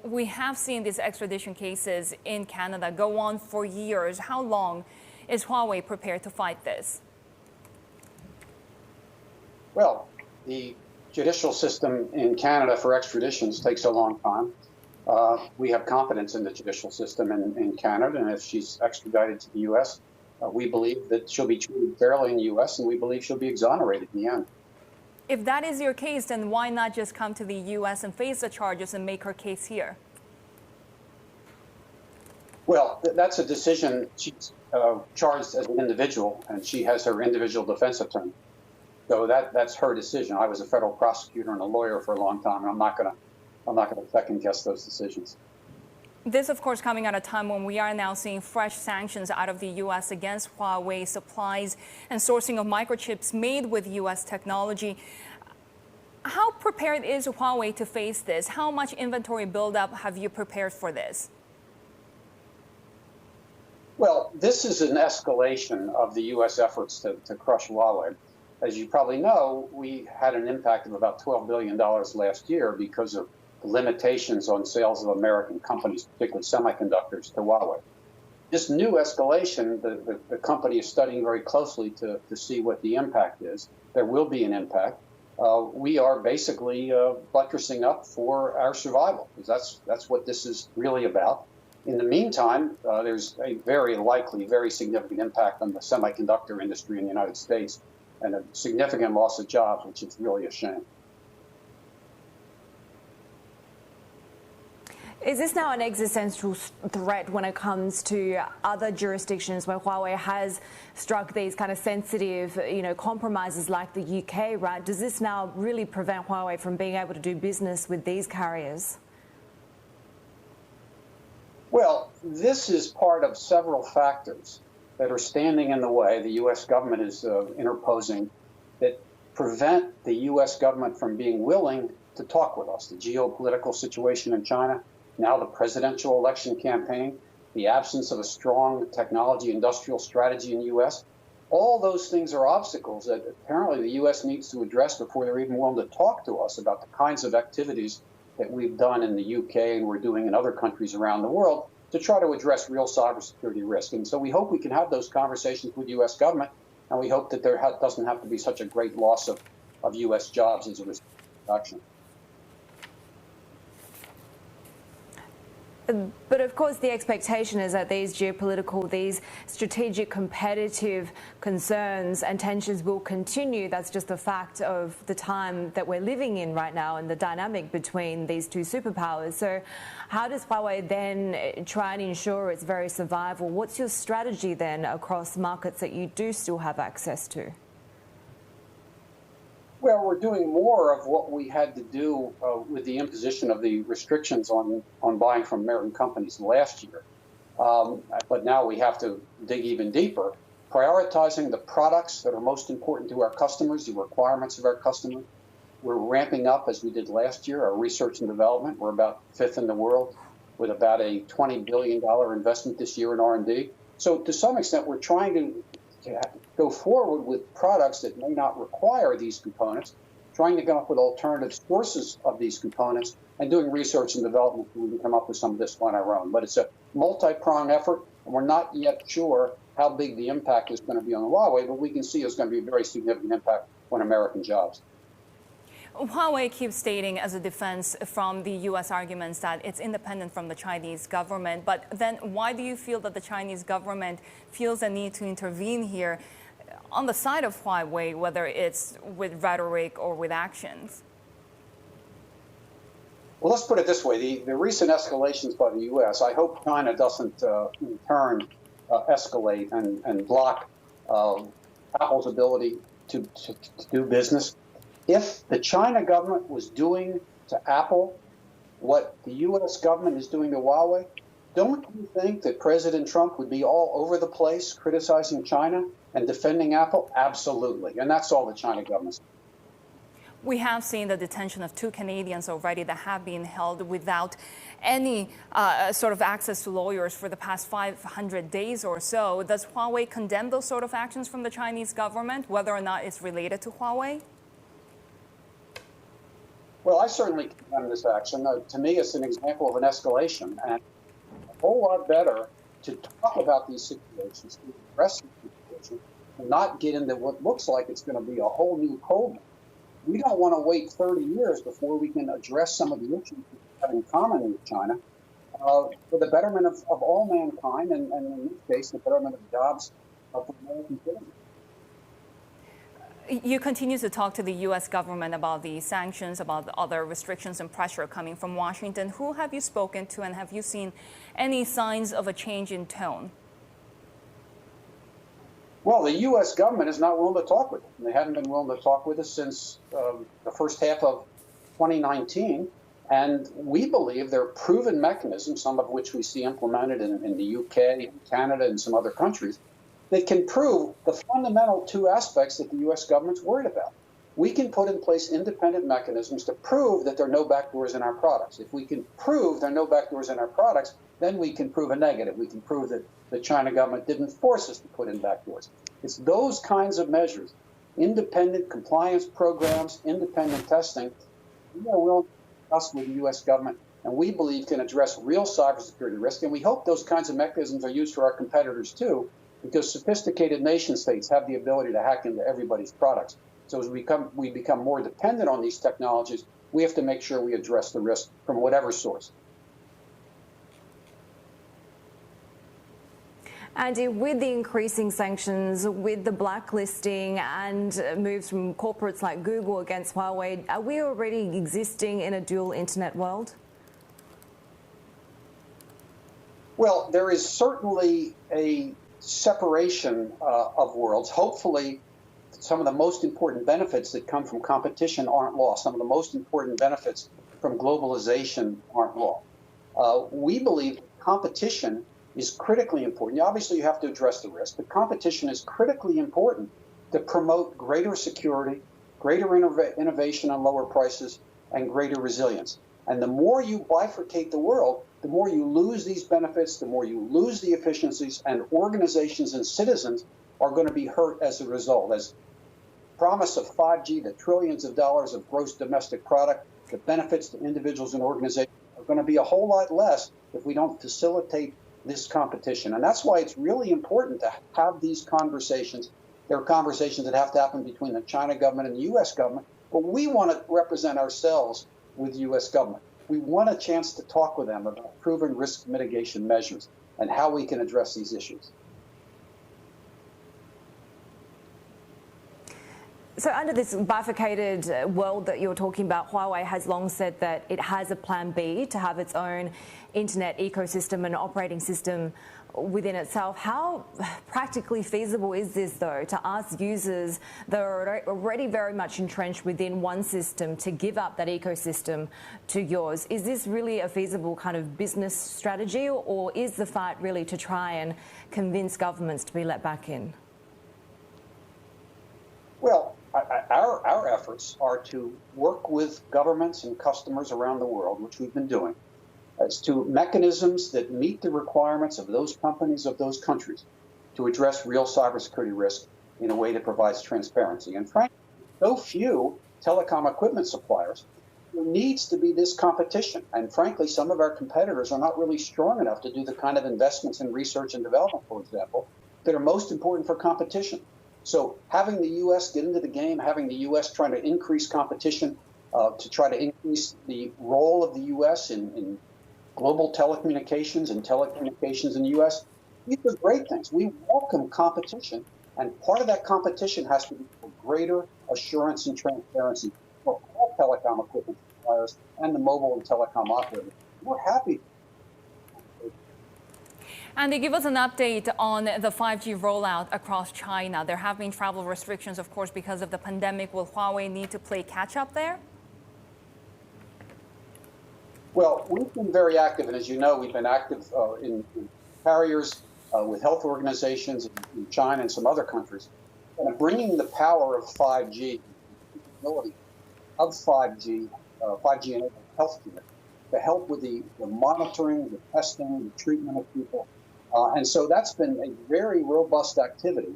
We have seen these extradition cases in Canada go on for years. How long is Huawei prepared to fight this? Well, the judicial system in Canada for extraditions takes a long time. We have confidence in the judicial system in Canada, and if she's extradited to the U.S., we believe that she'll be treated fairly in the U.S., and we believe she'll be exonerated in the end. If that is your case, then why not just come to the U.S. and face the charges and make her case here? Well, that's a decision. She's charged as an individual, and she has her individual defense attorney. So that's her decision. I was a federal prosecutor and a lawyer for a long time, and I'm not going to second guess those decisions. This, of course, coming at a time when we are now seeing fresh sanctions out of the U.S. against Huawei supplies and sourcing of microchips made with U.S. technology. How prepared is Huawei to face this? How much inventory buildup have you prepared for this? Well, this is an escalation of the U.S. efforts to crush Huawei. As you probably know, we had an impact of about $12 billion last year because of limitations on sales of American companies, particularly semiconductors, to Huawei. This new escalation, the company is studying very closely to see what the impact is. There will be an impact. We are basically buttressing up for our survival, because that's what this is really about. In the meantime, there's a very likely, very significant impact on the semiconductor industry in the United States and a significant loss of jobs, which is really a shame. Is this now an existential threat when it comes to other jurisdictions where Huawei has struck these kind of sensitive, compromises like the UK, right? Does this now really prevent Huawei from being able to do business with these carriers? Well, this is part of several factors that are standing in the way. The U.S. government is interposing that prevent the U.S. government from being willing to talk with us. The geopolitical situation in China, now the presidential election campaign, the absence of a strong technology industrial strategy in the U.S. All those things are obstacles that apparently the U.S. needs to address before they're even willing to talk to us about the kinds of activities that we've done in the UK and we're doing in other countries around the world to try to address real cybersecurity risk. And so we hope we can have those conversations with the U.S. government, and we hope that there doesn't have to be such a great loss of U.S. jobs as a result of action. But of course, the expectation is that these geopolitical, these strategic competitive concerns and tensions will continue. That's just the fact of the time that we're living in right now and the dynamic between these two superpowers. So how does Huawei then try and ensure its very survival? What's your strategy then across markets that you do still have access to? Well, we're doing more of what we had to do with the imposition of the restrictions on buying from American companies last year. But now we have to dig even deeper, prioritizing the products that are most important to our customers, the requirements of our customers. We're ramping up, as we did last year, our research and development. We're about fifth in the world with about a $20 billion investment this year in R&D. So to some extent, we're trying to go forward with products that may not require these components, trying to come up with alternative sources of these components, and doing research and development so we can come up with some of this on our own. But it's a multi-pronged effort, and we're not yet sure how big the impact is going to be on Huawei, but we can see it's going to be a very significant impact on American jobs. Huawei keeps stating as a defense from the U.S. arguments that it's independent from the Chinese government. But then why do you feel that the Chinese government feels a need to intervene here on the side of Huawei, whether it's with rhetoric or with actions? Well, let's put it this way. The recent escalations by the U.S., I hope China doesn't in turn escalate and block Apple's ability to do business. If the China government was doing to Apple what the U.S. government is doing to Huawei, don't you think that President Trump would be all over the place criticizing China and defending Apple? Absolutely. And that's all the China government's doing. We have seen the detention of 2 Canadians already that have been held without any sort of access to lawyers for the past 500 days or so. Does Huawei condemn those sort of actions from the Chinese government, whether or not it's related to Huawei? Well, I certainly condemn this action. To me, it's an example of an escalation, and a whole lot better to talk about these situations, to address the situation, and not get into what looks like it's going to be a whole new Cold War. We don't want to wait 30 years before we can address some of the issues we have in common with China for the betterment of all mankind, and in this case, the betterment of jobs for American citizens. You continue to talk to the U.S. government about the sanctions, about the other restrictions and pressure coming from Washington. Who have you spoken to, and have you seen any signs of a change in tone? Well, the U.S. government is not willing to talk with us. They haven't been willing to talk with us since the first half of 2019. And we believe there are proven mechanisms, some of which we see implemented in the UK, and Canada, and some other countries, that can prove the fundamental two aspects that the U.S. government's worried about. We can put in place independent mechanisms to prove that there are no backdoors in our products. If we can prove there are no backdoors in our products, then we can prove a negative. We can prove that the China government didn't force us to put in backdoors. It's those kinds of measures, independent compliance programs, independent testing, we are willing to discuss with the U.S. government, and we believe can address real cybersecurity risk. And we hope those kinds of mechanisms are used for our competitors too, because sophisticated nation states have the ability to hack into everybody's products. So as we become more dependent on these technologies, we have to make sure we address the risk from whatever source. Andy, with the increasing sanctions, with the blacklisting and moves from corporates like Google against Huawei, are we already existing in a dual internet world? Well, there is certainly a separation of worlds. Hopefully, some of the most important benefits that come from competition aren't lost. Some of the most important benefits from globalization aren't lost. We believe competition is critically important. Obviously, you have to address the risk, but competition is critically important to promote greater security, greater innovation on lower prices, and greater resilience. And the more you bifurcate the world, the more you lose these benefits, the more you lose the efficiencies, and organizations and citizens are going to be hurt as a result. As promise of 5G, the trillions of dollars of gross domestic product, the benefits to individuals and organizations are going to be a whole lot less if we don't facilitate this competition. And that's why it's really important to have these conversations. There are conversations that have to happen between the China government and the U.S. government, but we want to represent ourselves with the U.S. government. We want a chance to talk with them about proven risk mitigation measures and how we can address these issues. So under this bifurcated world that you're talking about, Huawei has long said that it has a plan B to have its own internet ecosystem and operating system within itself. How practically feasible is this, though, to ask users that are already very much entrenched within one system to give up that ecosystem to yours? Is this really a feasible kind of business strategy, or is the fight really to try and convince governments to be let back in? Well, our efforts are to work with governments and customers around the world, which we've been doing, as to mechanisms that meet the requirements of those companies of those countries to address real cybersecurity risk in a way that provides transparency. And frankly, so few telecom equipment suppliers, there needs to be this competition. And frankly, some of our competitors are not really strong enough to do the kind of investments in research and development, for example, that are most important for competition. So having the U.S. get into the game, having the U.S. trying to increase competition, to try to increase the role of the U.S. in global telecommunications and telecommunications in the U.S., these are great things. We welcome competition, and part of that competition has to be for greater assurance and transparency for all telecom equipment suppliers and the mobile and telecom operators. We're happy. Andy, give us an update on the 5G rollout across China. There have been travel restrictions, of course, because of the pandemic. Will Huawei need to play catch-up there? Well, we've been very active, and as you know, we've been active in carriers, with health organizations in China and some other countries, and bringing the power of 5G, the capability of 5G, 5G-enabled healthcare, to help with the monitoring, the testing, the treatment of people. And so that's been a very robust activity.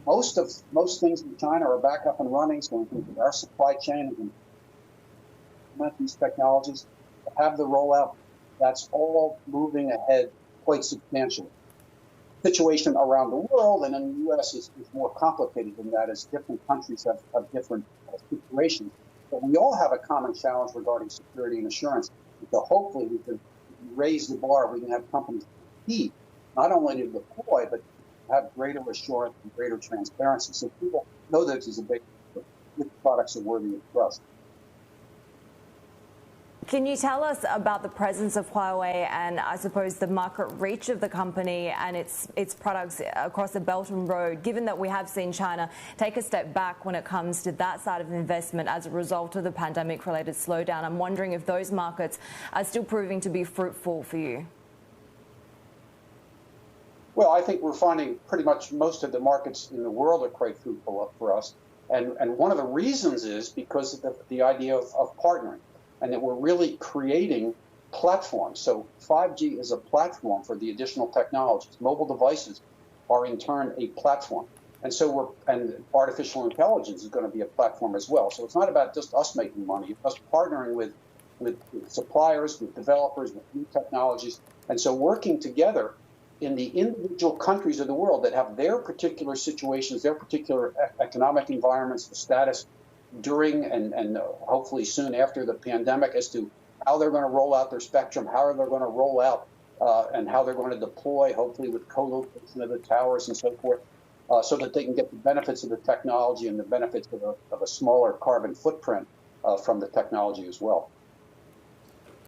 Most things in China are back up and running, so we think our supply chain has been implement these technologies, to have the rollout, that's all moving ahead quite substantially. The situation around the world and in the U.S. is more complicated than that, as different countries have different situations. But we all have a common challenge regarding security and assurance. So hopefully we can raise the bar. We can have companies compete, not only to deploy, but have greater assurance and greater transparency. So people know that this is a big, which products are worthy of trust. Can you tell us about the presence of Huawei and I suppose the market reach of the company and its products across the Belt and Road, given that we have seen China take a step back when it comes to that side of investment as a result of the pandemic-related slowdown? I'm wondering if those markets are still proving to be fruitful for you. Well, I think we're finding pretty much most of the markets in the world are quite fruitful for us. And one of the reasons is because of the idea of partnering, and that we're really creating platforms. So 5G is a platform for the additional technologies. Mobile devices are in turn a platform. And so and artificial intelligence is going to be a platform as well. So it's not about just us making money, it's us partnering with suppliers, with developers, with new technologies. And so working together in the individual countries of the world that have their particular situations, their particular economic environments, the status during and hopefully soon after the pandemic, as to how they're going to roll out their spectrum, how they're going to roll out and how they're going to deploy, hopefully with co-location of the towers and so forth, so that they can get the benefits of the technology and the benefits of a smaller carbon footprint from the technology as well.